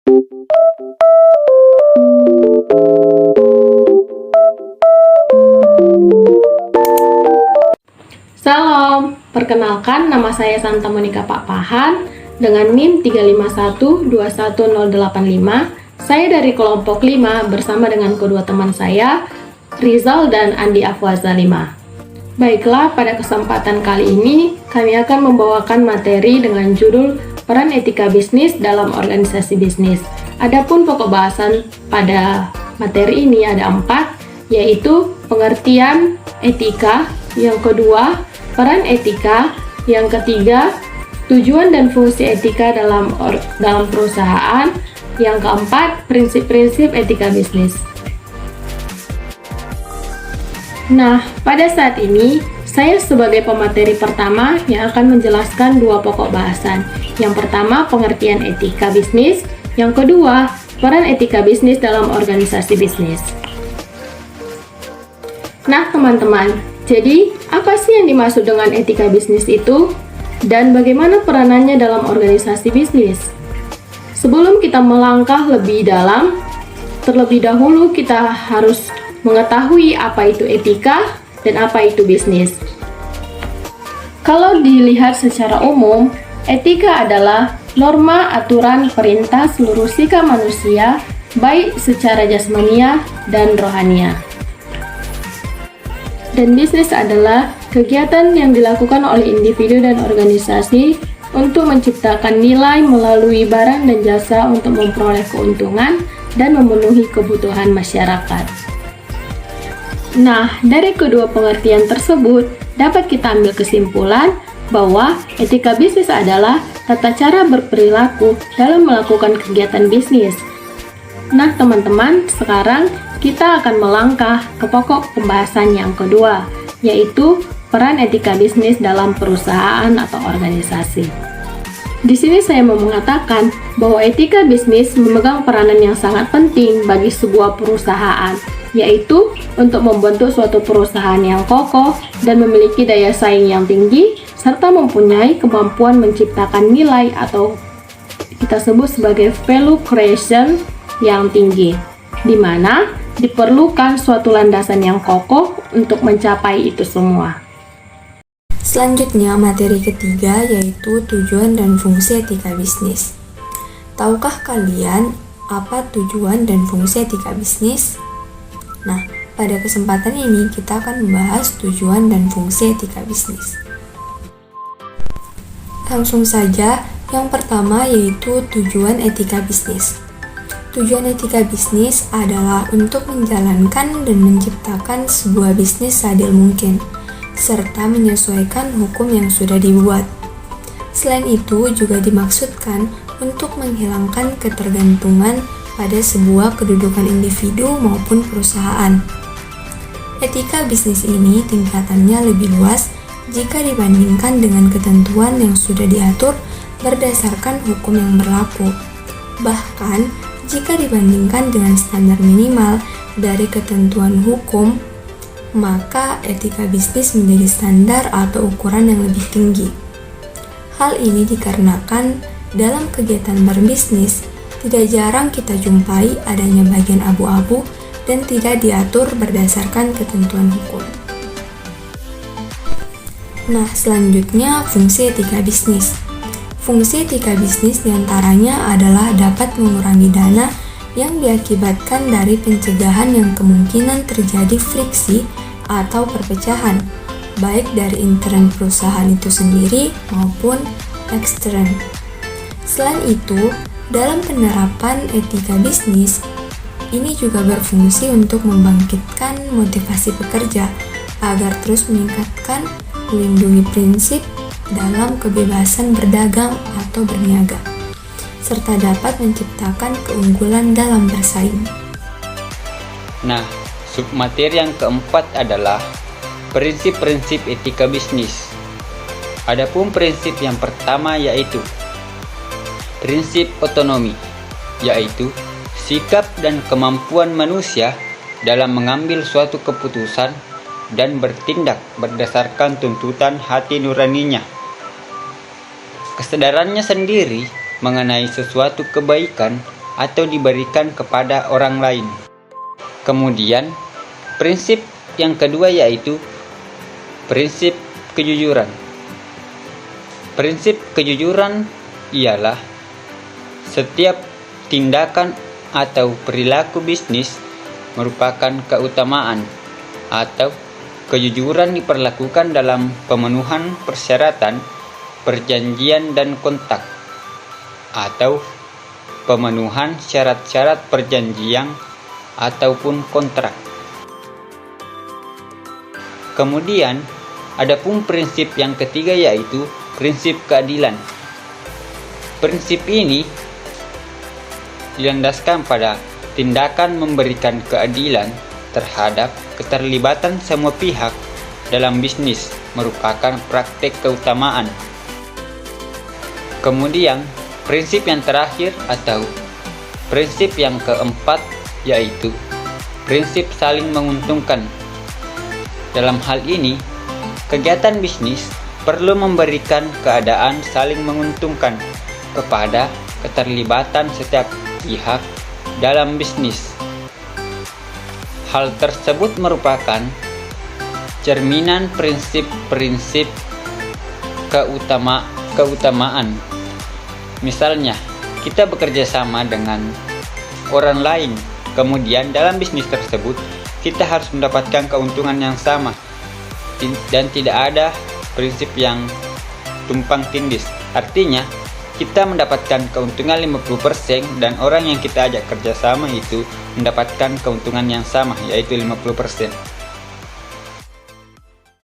Salam, perkenalkan nama saya Santa Monica Pakpahan dengan NIM 351210085. Saya dari kelompok 5 bersama dengan kedua teman saya, Rizal dan Andi Afwaza 5. Baiklah, pada kesempatan kali ini kami akan membawakan materi dengan judul Peran Etika Bisnis dalam Organisasi Bisnis. Adapun pokok bahasan pada materi ini ada 4, yaitu pengertian etika, yang kedua peran etika, yang ketiga tujuan dan fungsi etika dalam perusahaan, yang keempat prinsip-prinsip etika bisnis. Nah, pada saat ini saya sebagai pemateri pertama yang akan menjelaskan dua pokok bahasan. Yang pertama pengertian etika bisnis, yang kedua peran etika bisnis dalam organisasi bisnis. Nah teman-teman, jadi, apa sih yang dimaksud dengan etika bisnis itu? Dan bagaimana peranannya dalam organisasi bisnis? Sebelum kita melangkah lebih dalam, terlebih dahulu kita harus mengetahui apa itu etika dan apa itu bisnis. Kalau dilihat secara umum, etika adalah norma, aturan, perintah seluruh sikap manusia, baik secara jasmania dan rohania. Dan bisnis adalah kegiatan yang dilakukan oleh individu dan organisasi untuk menciptakan nilai melalui barang dan jasa untuk memperoleh keuntungan dan memenuhi kebutuhan masyarakat. Nah, dari kedua pengertian tersebut dapat kita ambil kesimpulan bahwa etika bisnis adalah tata cara berperilaku dalam melakukan kegiatan bisnis. Nah, teman-teman, sekarang kita akan melangkah ke pokok pembahasan yang kedua, yaitu peran etika bisnis dalam perusahaan atau organisasi. Di sini saya mau mengatakan bahwa etika bisnis memegang peranan yang sangat penting bagi sebuah perusahaan, yaitu untuk membentuk suatu perusahaan yang kokoh dan memiliki daya saing yang tinggi, serta mempunyai kemampuan menciptakan nilai atau kita sebut sebagai value creation yang tinggi, di mana diperlukan suatu landasan yang kokoh untuk mencapai itu semua. Selanjutnya, materi ketiga yaitu tujuan dan fungsi etika bisnis. Tahukah kalian apa tujuan dan fungsi etika bisnis? Nah, pada kesempatan ini kita akan membahas tujuan dan fungsi etika bisnis. Langsung saja, yang pertama yaitu tujuan etika bisnis. Tujuan etika bisnis adalah untuk menjalankan dan menciptakan sebuah bisnis seadil mungkin, serta menyesuaikan hukum yang sudah dibuat. Selain itu, juga dimaksudkan untuk menghilangkan ketergantungan pada sebuah kedudukan individu maupun perusahaan. Etika bisnis ini tingkatannya lebih luas jika dibandingkan dengan ketentuan yang sudah diatur berdasarkan hukum yang berlaku. Bahkan, jika dibandingkan dengan standar minimal dari ketentuan hukum, maka etika bisnis menjadi standar atau ukuran yang lebih tinggi. Hal ini dikarenakan dalam kegiatan berbisnis, tidak jarang kita jumpai adanya bagian abu-abu dan tidak diatur berdasarkan ketentuan hukum. Nah, selanjutnya fungsi etika bisnis. Fungsi etika bisnis diantaranya adalah dapat mengurangi dana yang diakibatkan dari pencegahan yang kemungkinan terjadi friksi atau perpecahan, baik dari intern perusahaan itu sendiri maupun ekstern. Selain itu, dalam penerapan etika bisnis, ini juga berfungsi untuk membangkitkan motivasi pekerja agar terus meningkatkan melindungi prinsip dalam kebebasan berdagang atau berniaga, serta dapat menciptakan keunggulan dalam bersaing. Nah, submateri yang keempat adalah prinsip-prinsip etika bisnis. Adapun prinsip yang pertama yaitu prinsip otonomi, yaitu sikap dan kemampuan manusia dalam mengambil suatu keputusan dan bertindak berdasarkan tuntutan hati nuraninya. Kesadarannya sendiri mengenai sesuatu kebaikan atau diberikan kepada orang lain. Kemudian, prinsip yang kedua yaitu prinsip kejujuran. Prinsip kejujuran ialah setiap tindakan atau perilaku bisnis merupakan keutamaan atau kejujuran diperlakukan dalam pemenuhan persyaratan, perjanjian dan kontak, atau pemenuhan syarat-syarat perjanjian ataupun kontrak. Kemudian, ada pun prinsip yang ketiga yaitu prinsip keadilan. Prinsip ini dilandaskan pada tindakan memberikan keadilan terhadap keterlibatan semua pihak dalam bisnis merupakan praktek keutamaan. Kemudian, prinsip yang terakhir atau prinsip yang keempat yaitu prinsip saling menguntungkan. Dalam hal ini, kegiatan bisnis perlu memberikan keadaan saling menguntungkan kepada keterlibatan setiap pihak dalam bisnis. Hal tersebut merupakan cerminan prinsip-prinsip keutamaan. Misalnya, kita bekerja sama dengan orang lain, kemudian dalam bisnis tersebut kita harus mendapatkan keuntungan yang sama dan tidak ada prinsip yang tumpang tindih. Artinya, kita mendapatkan keuntungan 50% dan orang yang kita ajak kerjasama itu mendapatkan keuntungan yang sama, yaitu 50%.